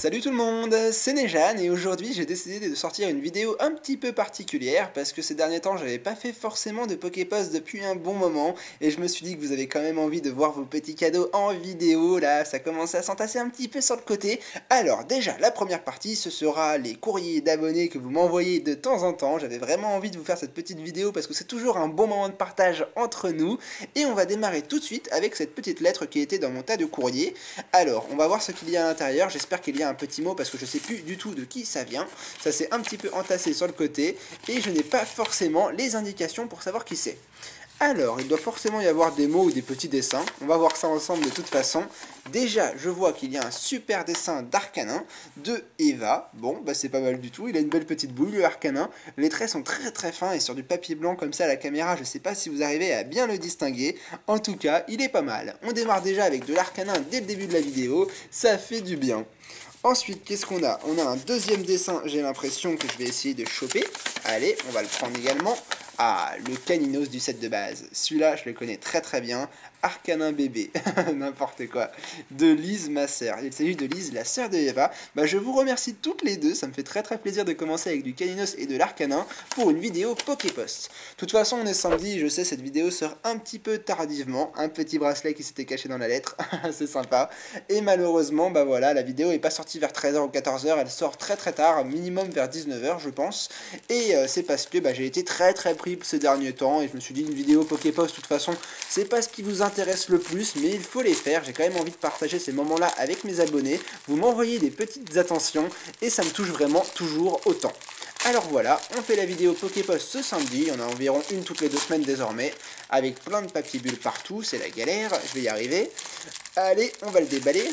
Salut tout le monde, c'est Nejan et aujourd'hui j'ai décidé de sortir une vidéo un petit peu particulière parce que ces derniers temps j'avais pas fait forcément de Poképost depuis un bon moment et je me suis dit que vous avez quand même envie de voir vos petits cadeaux en vidéo là, ça commençait à s'entasser un petit peu sur le côté. Alors déjà la première partie ce sera les courriers d'abonnés que vous m'envoyez de temps en temps, j'avais vraiment envie de vous faire cette petite vidéo parce que c'est toujours un bon moment de partage entre nous et on va démarrer tout de suite avec cette petite lettre qui était dans mon tas de courriers. Alors on va voir ce qu'il y a à l'intérieur, j'espère qu'il y a un petit mot parce que je sais plus du tout de qui ça vient. Ça s'est un petit peu entassé sur le côté et je n'ai pas forcément les indications pour savoir qui c'est. Alors, il doit forcément y avoir des mots ou des petits dessins. On va voir ça ensemble de toute façon. Déjà, je vois qu'il y a un super dessin d'Arcanin de Eva. Bon, bah c'est pas mal du tout. Il a une belle petite boule, le Arcanin. Les traits sont très très fins et sur du papier blanc comme ça à la caméra, je sais pas si vous arrivez à bien le distinguer. En tout cas, il est pas mal. On démarre déjà avec de l'Arcanin dès le début de la vidéo. Ça fait du bien. Ensuite, qu'est-ce qu'on a? On a un deuxième dessin, j'ai l'impression que je vais essayer de choper. Allez, on va le prendre également. Ah, le Caninos du set de base. Celui-là, je le connais très très bien. Arcanin bébé, n'importe quoi. De Lise, ma sœur. Il s'agit de Lise, la sœur de Eva. Bah, je vous remercie toutes les deux. Ça me fait très très plaisir de commencer avec du Caninos et de l'Arcanin pour une vidéo Poképost. De toute façon, on est samedi. Je sais, cette vidéo sort un petit peu tardivement. Un petit bracelet qui s'était caché dans la lettre. C'est sympa. Et malheureusement, bah voilà, la vidéo n'est pas sortie vers 13h ou 14h. Elle sort très très tard, minimum vers 19h, je pense. Et c'est parce que bah, j'ai été très très pris ces derniers temps. Et je me suis dit, une vidéo Poképost, de toute façon, c'est pas ce qui vous intéresse le plus, mais il faut les faire. J'ai quand même envie de partager ces moments-là avec mes abonnés. Vous m'envoyez des petites attentions et ça me touche vraiment toujours autant. Alors voilà, on fait la vidéo Poképost ce samedi, il y en a environ une toutes les 2 semaines désormais, avec plein de papier bulle partout, c'est la galère, je vais y arriver. Allez, on va le déballer.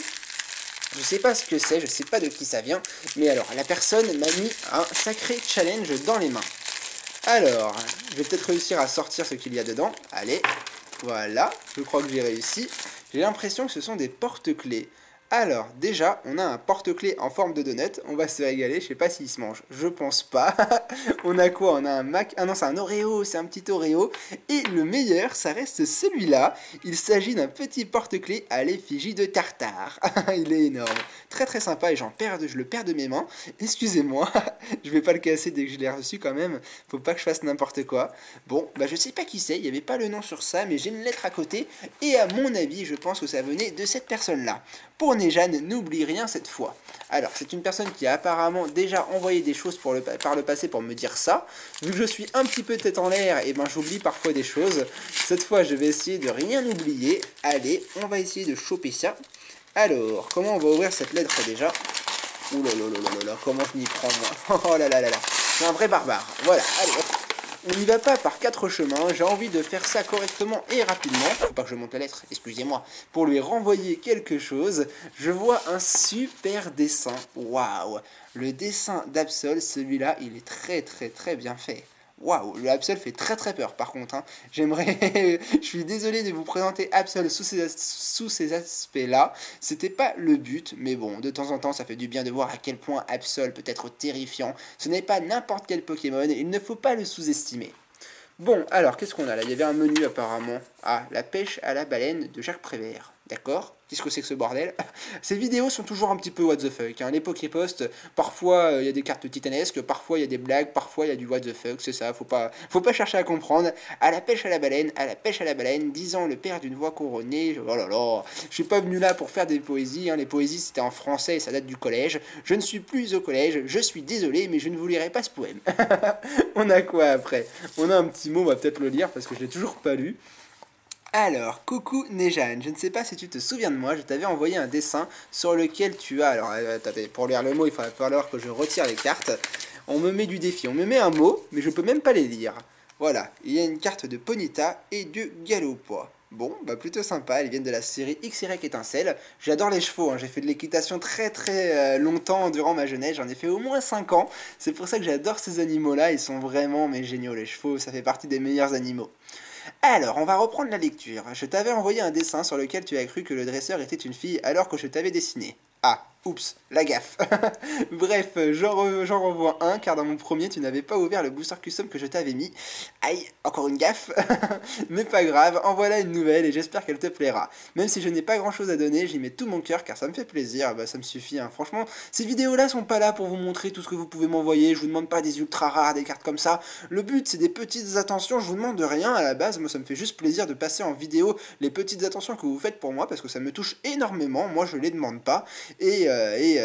Je sais pas ce que c'est, je sais pas de qui ça vient, mais alors la personne m'a mis un sacré challenge dans les mains. Alors, je vais peut-être réussir à sortir ce qu'il y a dedans. Allez, voilà, je crois que j'ai réussi. J'ai l'impression que ce sont des porte-clés. Alors, déjà, on a un porte-clés en forme de donut. On va se régaler, je sais pas s'il se mange. Je pense pas. On a quoi? On a un Mac. Ah non, c'est un Oreo, c'est un petit Oreo. Et le meilleur, ça reste celui-là. Il s'agit d'un petit porte-clés à l'effigie de Tartare. Il est énorme. Très très sympa et je le perds de mes mains. Excusez-moi, je vais pas le casser dès que je l'ai reçu quand même. Faut pas que je fasse n'importe quoi. Bon, bah je sais pas qui c'est, il n'y avait pas le nom sur ça, mais j'ai une lettre à côté. Et à mon avis, je pense que ça venait de cette personne-là. Pour Nejan, n'oublie rien cette fois. Alors, c'est une personne qui a apparemment déjà envoyé des choses par le passé pour me dire ça. Vu que je suis un petit peu tête en l'air, et ben j'oublie parfois des choses. Cette fois, je vais essayer de rien oublier. Allez, on va essayer de choper ça. Alors, comment on va ouvrir cette lettre déjà? Ouh là là là là là, comment je m'y prends moi? Oh là là là là, c'est un vrai barbare. Voilà, allez hop. On n'y va pas par 4 chemins, j'ai envie de faire ça correctement et rapidement. Faut pas que je monte la lettre, excusez-moi. Pour lui renvoyer quelque chose, je vois un super dessin. Waouh! Le dessin d'Absol, celui-là, il est très très très bien fait. Waouh, le Absol fait très très peur par contre. Hein. J'aimerais. Je suis désolé de vous présenter Absol sous ces aspects-là. C'était pas le but, mais bon, de temps en temps, ça fait du bien de voir à quel point Absol peut être terrifiant. Ce n'est pas n'importe quel Pokémon, il ne faut pas le sous-estimer. Bon, alors, qu'est-ce qu'on a là? Il y avait un menu apparemment. Ah, la pêche à la baleine de Jacques Prévert. D'accord? Qu'est-ce que c'est que ce bordel? Ces vidéos sont toujours un petit peu what the fuck. Hein. Les Poképost, parfois il y a des cartes titanesques, parfois il y a des blagues, parfois il y a du what the fuck, c'est ça, faut pas chercher à comprendre. À la pêche à la baleine, à la pêche à la baleine, disant le père d'une voix couronnée. Oh là là, je suis pas venu là pour faire des poésies. Hein. Les poésies c'était en français et ça date du collège. Je ne suis plus au collège, je suis désolé, mais je ne vous lirai pas ce poème. On a quoi après? On a un petit mot, on va peut-être le lire parce que je l'ai toujours pas lu. Alors, coucou Nejan, je ne sais pas si tu te souviens de moi, je t'avais envoyé un dessin sur lequel tu as... Alors, attendez, pour lire le mot, il va falloir que je retire les cartes. On me met du défi, on me met un mot, mais je peux même pas les lire. Voilà, il y a une carte de Ponyta et de Galopois. Bon, bah plutôt sympa, elles viennent de la série XY Étincelle. J'adore les chevaux, hein. J'ai fait de l'équitation très très longtemps durant ma jeunesse, j'en ai fait au moins 5 ans. C'est pour ça que j'adore ces animaux-là, ils sont vraiment mais géniaux les chevaux, ça fait partie des meilleurs animaux. Alors, on va reprendre la lecture. Je t'avais envoyé un dessin sur lequel tu as cru que le dresseur était une fille alors que je t'avais dessiné. Ah, Oups, la gaffe. Bref, j'en revois un, car dans mon premier, tu n'avais pas ouvert le booster custom que je t'avais mis. Aïe, encore une gaffe. Mais pas grave, en voilà une nouvelle et j'espère qu'elle te plaira. Même si je n'ai pas grand chose à donner, j'y mets tout mon cœur car ça me fait plaisir, bah ça me suffit. Hein. Franchement, ces vidéos-là sont pas là pour vous montrer tout ce que vous pouvez m'envoyer. Je vous demande pas des ultra rares, des cartes comme ça. Le but, c'est des petites attentions, je vous demande de rien à la base. Moi, ça me fait juste plaisir de passer en vidéo les petites attentions que vous faites pour moi parce que ça me touche énormément. Moi, je les demande pas. Et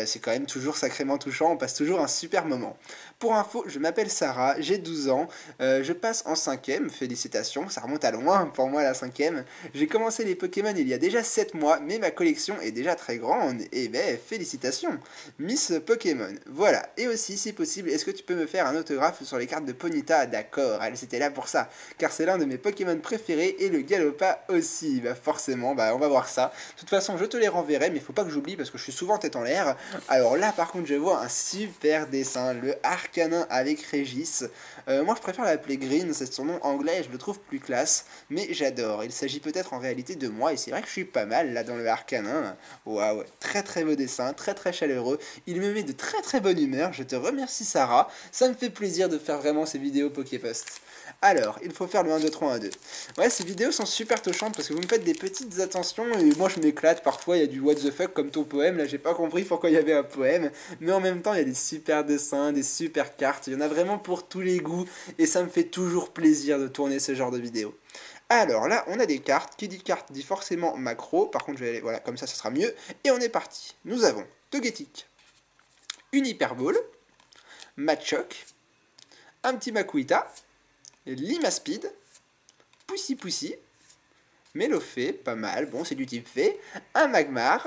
c'est quand même toujours sacrément touchant, on passe toujours un super moment. Pour info, je m'appelle Sarah, j'ai 12 ans, je passe en 5ème, félicitations, ça remonte à loin pour moi la 5ème. J'ai commencé les Pokémon il y a déjà 7 mois, mais ma collection est déjà très grande, et ben félicitations, Miss Pokémon. Voilà, et aussi si possible, est-ce que tu peux me faire un autographe sur les cartes de Ponyta? D'accord, elle c'était là pour ça, car c'est l'un de mes Pokémon préférés, et le Galopa aussi, bah forcément, bah on va voir ça. De toute façon, je te les renverrai, mais il faut pas que j'oublie parce que je suis souvent tête en l'air. Alors là, par contre, je vois un super dessin, le Arcanin avec Régis. Moi, je préfère l'appeler Green, c'est son nom anglais, je le trouve plus classe, mais j'adore. Il s'agit peut-être en réalité de moi, et c'est vrai que je suis pas mal là dans le Arcanin. Waouh, très très beau dessin, très très chaleureux. Il me met de très très bonne humeur. Je te remercie, Sarah. Ça me fait plaisir de faire vraiment ces vidéos Poképost. Alors, il faut faire le 1, 2, 3, 1, 2. Ouais, ces vidéos sont super touchantes parce que vous me faites des petites attentions et moi je m'éclate. Parfois, il y a du what the fuck comme ton poème. Là, j'ai pas compris pourquoi il y avait un poème. Mais en même temps, il y a des super dessins, des super cartes. Il y en a vraiment pour tous les goûts et ça me fait toujours plaisir de tourner ce genre de vidéos. Alors là, on a des cartes. Qui dit carte dit forcément macro. Par contre, je vais aller, voilà, comme ça sera mieux. Et on est parti. Nous avons Togetic, une Hyperball, Machoke, un petit Makuita, Limaspeed, Poussy Poussy, Mélofée, pas mal, bon c'est du type fée, un Magmar.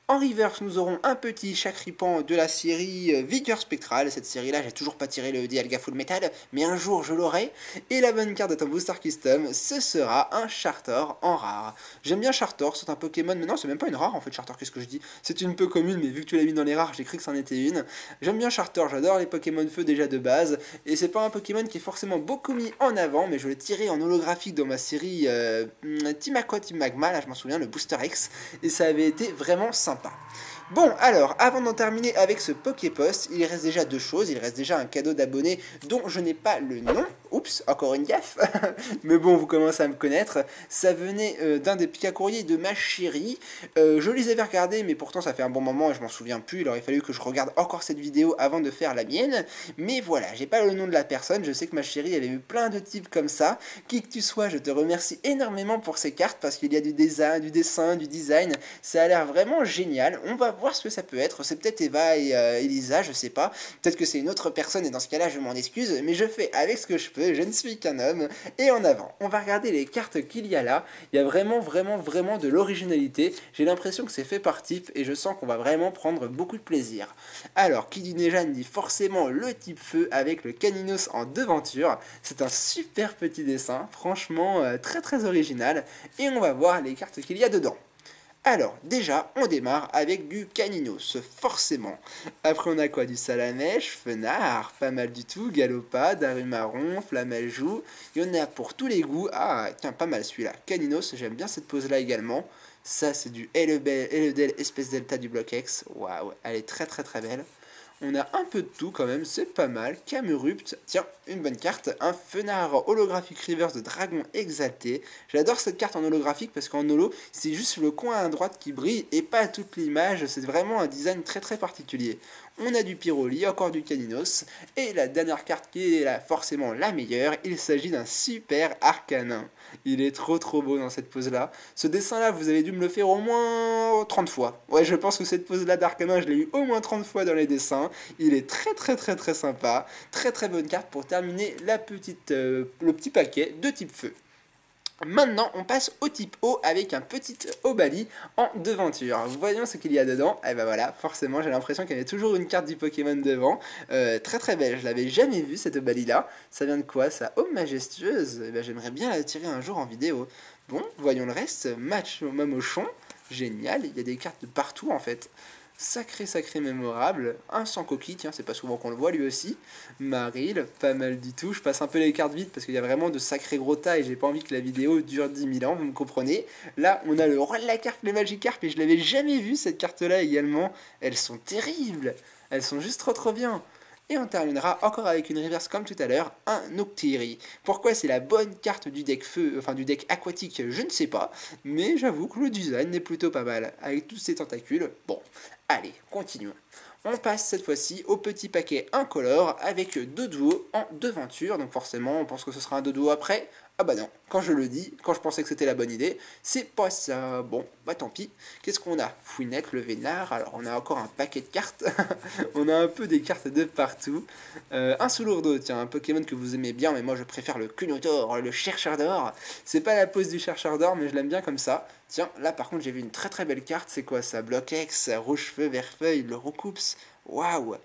En reverse, nous aurons un petit Chakripan de la série Vigueur Spectrale. Cette série-là, j'ai toujours pas tiré le Dialga Full Metal, mais un jour je l'aurai. Et la bonne carte de ton booster custom, ce sera un Chartor en rare. J'aime bien Chartor, c'est un Pokémon, mais non, c'est même pas une rare en fait, Chartor, qu'est-ce que je dis? C'est une peu commune, mais vu que tu l'as mis dans les rares, j'ai cru que c'en était une. J'aime bien Chartor, j'adore les Pokémon feu déjà de base, et c'est pas un Pokémon qui est forcément beaucoup mis en avant, mais je l'ai tiré en holographique dans ma série Team Aqua, Team Magma, là je m'en souviens, le Booster X, et ça avait été vraiment sympa. Bon, alors, avant d'en terminer avec ce Poképost, il reste déjà deux choses. Il reste déjà un cadeau d'abonné dont je n'ai pas le nom. Oups, encore une gaffe. Mais bon, vous commencez à me connaître. Ça venait d'un des pics à courrier de ma chérie. Je les avais regardés, mais pourtant ça fait un bon moment et je m'en souviens plus. Il aurait fallu que je regarde encore cette vidéo avant de faire la mienne. Mais voilà, j'ai pas le nom de la personne. Je sais que ma chérie avait eu plein de types comme ça. Qui que tu sois, je te remercie énormément pour ces cartes parce qu'il y a du dessin, du design. Ça a l'air vraiment génial. On va voir ce que ça peut être. C'est peut-être Eva et Elisa, je sais pas. Peut-être que c'est une autre personne et dans ce cas-là, je m'en excuse. Mais je fais avec ce que je peux. Je ne suis qu'un homme. Et en avant, on va regarder les cartes qu'il y a là. Il y a vraiment de l'originalité. J'ai l'impression que c'est fait par type et je sens qu'on va vraiment prendre beaucoup de plaisir. Alors, qui dit Nejan dit forcément le type feu avec le Caninos en devanture. C'est un super petit dessin. Franchement, très original. Et on va voir les cartes qu'il y a dedans. Alors, déjà, on démarre avec du Caninos, forcément. Après, on a quoi? Du Salamèche, Fenard, pas mal du tout, Galopa, Darumaron, Flammajou. Il y en a pour tous les goûts. Ah, tiens, pas mal celui-là. Caninos, j'aime bien cette pose-là également. Ça, c'est du Elodel espèce delta du bloc X. Waouh, elle est très belle. On a un peu de tout quand même, c'est pas mal. Camerupt, tiens, une bonne carte. Un Fenard holographique reverse de Dragon Exalté. J'adore cette carte en holographique parce qu'en holo, c'est juste le coin à droite qui brille et pas toute l'image. C'est vraiment un design très particulier. On a du Pyroli, encore du Caninos. Et la dernière carte qui est là, forcément la meilleure, il s'agit d'un super Arcanin. Il est trop beau dans cette pose-là. Ce dessin-là, vous avez dû me le faire au moins 30 fois. Ouais, je pense que cette pose-là d'Arcanin, je l'ai eu au moins 30 fois dans les dessins. Il est très sympa. Très bonne carte pour terminer le petit paquet de type feu. Maintenant, on passe au type eau avec un petit Obali en devanture. Voyons ce qu'il y a dedans. Et ben voilà, forcément, j'ai l'impression qu'il y avait toujours une carte du Pokémon devant. Très belle, je l'avais jamais vue cette Obali là. Ça vient de quoi ça? Eau majestueuse. Et ben j'aimerais bien la tirer un jour en vidéo. Bon, voyons le reste. Match au Mamochon. Génial, il y a des cartes de partout en fait. sacré mémorable. Un sans coquille, tiens, c'est pas souvent qu'on le voit lui aussi. Maril, pas mal du tout. Je passe un peu les cartes vite parce qu'il y a vraiment de sacrés gros tas et j'ai pas envie que la vidéo dure 10 000 ans, vous me comprenez. Là, on a le roi de la carte, le Magikarp, et je l'avais jamais vu cette carte-là également. Elles sont terribles, elles sont juste trop bien. Et on terminera encore avec une reverse comme tout à l'heure, un Noctiri. Pourquoi c'est la bonne carte du deck feu, enfin du deck aquatique, je ne sais pas, mais j'avoue que le design est plutôt pas mal, avec tous ces tentacules. Bon, allez, continuons. On passe cette fois-ci au petit paquet incolore avec deux duos en devanture, donc forcément on pense que ce sera un deux duos après. Ah bah non, quand je le dis, quand je pensais que c'était la bonne idée, c'est pas ça. Bon, bah tant pis. Qu'est-ce qu'on a? Fouinette, le Vénard, alors on a encore un paquet de cartes. On a un peu des cartes de partout. Un Soulourdeau, tiens, un Pokémon que vous aimez bien, mais moi je préfère le Cunotor, le chercheur d'or. C'est pas la pose du chercheur d'or, mais je l'aime bien comme ça. Tiens, là par contre j'ai vu une très belle carte, c'est quoi ça? Bloc X, rouge feu, vert feuille, le Roucoups. Waouh!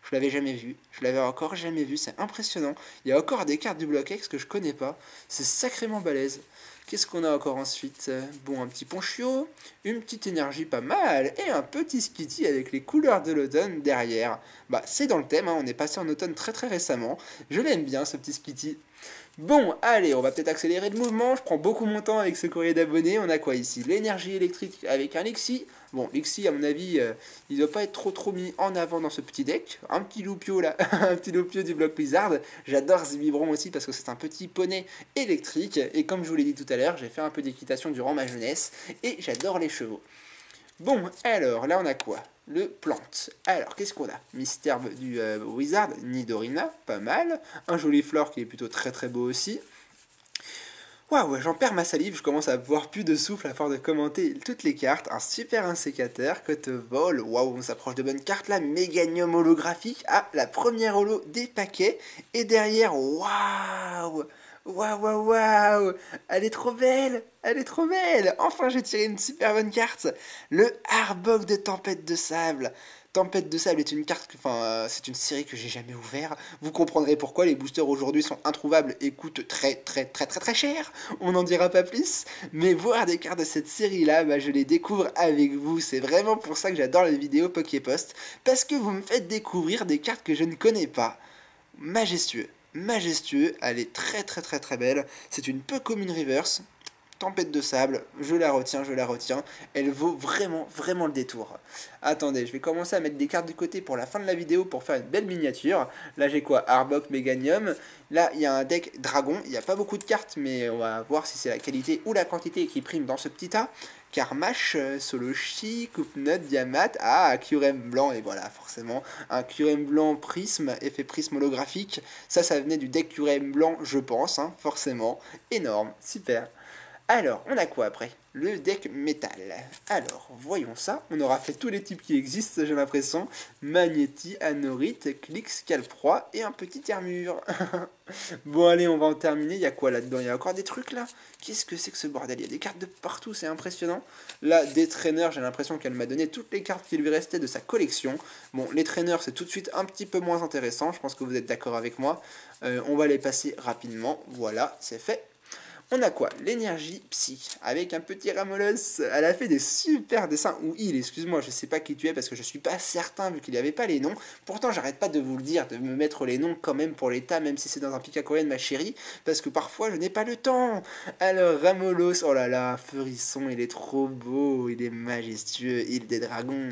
Je l'avais jamais vu, je l'avais encore jamais vu, c'est impressionnant. Il y a encore des cartes du Bloc X que je connais pas, c'est sacrément balèze. Qu'est-ce qu'on a encore ensuite? Bon, un petit Ponchio, une petite énergie pas mal, et un petit Skitty avec les couleurs de l'automne derrière. Bah, c'est dans le thème, hein, on est passé en automne très récemment. Je l'aime bien, ce petit Skitty. Bon, allez, on va peut-être accélérer le mouvement. Je prends beaucoup mon temps avec ce courrier d'abonnés. On a quoi ici? L'énergie électrique avec un Lexi. Bon, Lexi, à mon avis, il ne doit pas être trop mis en avant dans ce petit deck. Un petit Loupio là, un petit Loupio du bloc Blizzard. J'adore Zibibron aussi parce que c'est un petit poney électrique. Et comme je vous l'ai dit tout à l'heure, j'ai fait un peu d'équitation durant ma jeunesse. Et j'adore les chevaux. Bon, alors, là on a quoi? Le plante. Alors, qu'est-ce qu'on a? Mystère du Wizard, Nidorina, pas mal. Un joli flore qui est plutôt très beau aussi. Waouh, j'en perds ma salive, je commence à avoir plus de souffle à force de commenter toutes les cartes. Un super insécateur, côte vol, waouh, on s'approche de bonnes cartes là. Méganium holographique, ah, la première holo des paquets. Et derrière, waouh! Waouh, elle est trop belle, enfin j'ai tiré une super bonne carte, le Arbok de Tempête de Sable. Tempête de Sable est une carte, c'est une série que j'ai jamais ouvert. Vous comprendrez pourquoi les boosters aujourd'hui sont introuvables et coûtent très cher. On n'en dira pas plus, mais voir des cartes de cette série là, bah, je les découvre avec vous. C'est vraiment pour ça que j'adore les vidéos Poképost, parce que vous me faites découvrir des cartes que je ne connais pas. Majestueux, elle est très belle. C'est une peu comme une reverse. Tempête de sable, je la retiens. Elle vaut vraiment le détour. Attendez, je vais commencer à mettre des cartes de côté pour la fin de la vidéo pour faire une belle miniature. Là j'ai quoi? Arbok, Méganium. Là il y a un deck dragon. Il n'y a pas beaucoup de cartes, mais on va voir si c'est la qualité ou la quantité qui prime dans ce petit tas. Karmash, Solochi, Coupe-Note, Diamat, Kyurem blanc, et voilà, forcément, un Kyurem blanc prisme, effet prisme holographique, ça venait du deck Kyurem blanc, je pense, hein, forcément, énorme, super. Alors, on a quoi après? Le deck métal. Alors, voyons ça. On aura fait tous les types qui existent, j'ai l'impression. Magnéti, Anorite, Clix, Calproie et un petit Armure. Bon, allez, on va en terminer. Il y a quoi là-dedans? Il y a encore des trucs là? Qu'est-ce que c'est que ce bordel? Il y a des cartes de partout, c'est impressionnant. Là, des traîneurs, j'ai l'impression qu'elle m'a donné toutes les cartes qui lui restaient de sa collection. Bon, les traîneurs, c'est tout de suite un petit peu moins intéressant. Je pense que vous êtes d'accord avec moi. On va les passer rapidement. Voilà, c'est fait. On a quoi? L'énergie psy, avec un petit Ramolos. Elle a fait des super dessins, ou il, excuse-moi, je sais pas qui tu es parce que je suis pas certain vu qu'il n'y avait pas les noms. Pourtant, j'arrête pas de vous le dire, de me mettre les noms quand même pour l'état, même si c'est dans un Pikakoen, ma chérie, parce que parfois je n'ai pas le temps. Alors, Ramolos, oh là là, Furisson, il est trop beau, il est majestueux, île des dragons.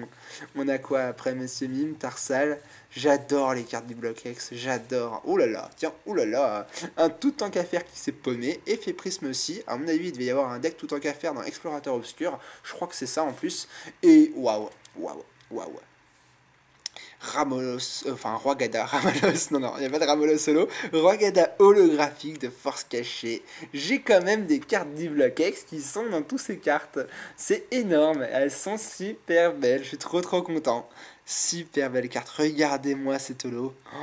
On a quoi après, Monsieur Mime, Tarsal? J'adore les cartes du Bloc X, j'adore. Oh là là, tiens, oh là là, un tout en qu'à faire qui s'est paumé, effet prisme aussi. À mon avis, il devait y avoir un deck tout en qu'à faire dans Explorateur Obscur. Je crois que c'est ça en plus. Et waouh. Ramolos, Ramolos, non, il n'y a pas de Ramolos solo. Roigada holographique de force cachée. J'ai quand même des cartes du Bloc X qui sont dans toutes ces cartes. C'est énorme, elles sont super belles, je suis trop content. Super belle carte, regardez-moi cet holo. Oh.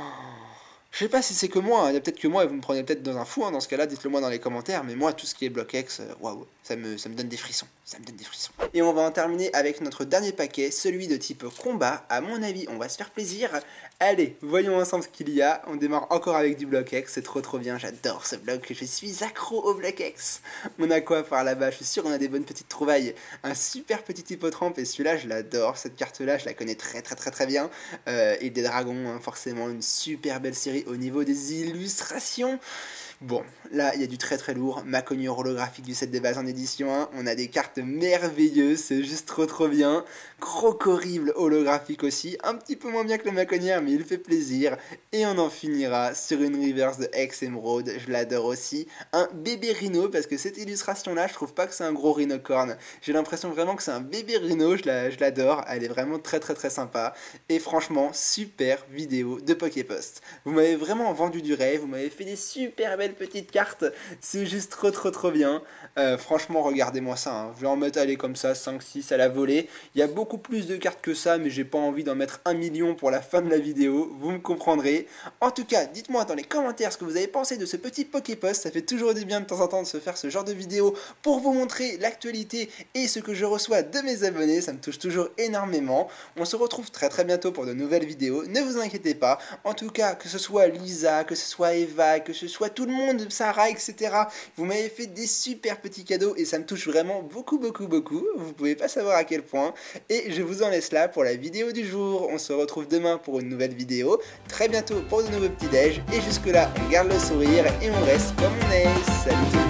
Je sais pas si c'est que moi, il y a peut-être que moi et vous me prenez peut-être dans un fou, hein, dans ce cas-là, dites-le moi dans les commentaires, mais moi tout ce qui est Bloc X, waouh, ça me donne des frissons. Ça me donne des frissons. Et on va en terminer avec notre dernier paquet, celui de type combat. À mon avis, on va se faire plaisir. Allez, voyons ensemble ce qu'il y a. On démarre encore avec du bloc X, c'est trop bien, j'adore ce bloc, je suis accro au bloc X. On a quoi par là-bas, je suis sûr on a des bonnes petites trouvailles. Un super petit hippotrampe, et celui-là je l'adore, cette carte-là je la connais très bien. Et des dragons, hein, forcément une super belle série au niveau des illustrations. Bon, là il y a du très lourd, Macogno holographique du set des bases en édition 1, on a des cartes merveilleuses, c'est juste trop bien. Croc-horrible holographique aussi, un petit peu moins bien que le Macognière mais il fait plaisir. Et on en finira sur une reverse de Hex Emerald, je l'adore aussi. Un bébé rhino, parce que cette illustration là je trouve pas que c'est un gros rhinocorne, j'ai l'impression vraiment que c'est un bébé rhino, je l'adore, elle est vraiment très sympa. Et franchement, super vidéo de Poképost. Vous m'avez vraiment vendu du rêve, vous m'avez fait des super belles petites cartes, c'est juste trop bien. Franchement, regardez-moi ça, hein. Je vais en mettre aller comme ça, 5-6 à la volée. Il y a beaucoup plus de cartes que ça, mais j'ai pas envie d'en mettre 1 million pour la fin de la vidéo, vous me comprendrez. En tout cas, dites-moi dans les commentaires ce que vous avez pensé de ce petit Poképost, ça fait toujours du bien de temps en temps de se faire ce genre de vidéo pour vous montrer l'actualité et ce que je reçois de mes abonnés, ça me touche toujours énormément. On se retrouve très bientôt pour de nouvelles vidéos, ne vous inquiétez pas. En tout cas, que ce soit Lisa, que ce soit Eva, que ce soit tout le monde, Sarah, etc. Vous m'avez fait des super petits cadeaux et ça me touche vraiment beaucoup. Vous pouvez pas savoir à quel point. Et je vous en laisse là pour la vidéo du jour. On se retrouve demain pour une nouvelle vidéo. Très bientôt pour de nouveaux petits déj. Et jusque là, on garde le sourire et on reste comme on est. Salut tout le monde.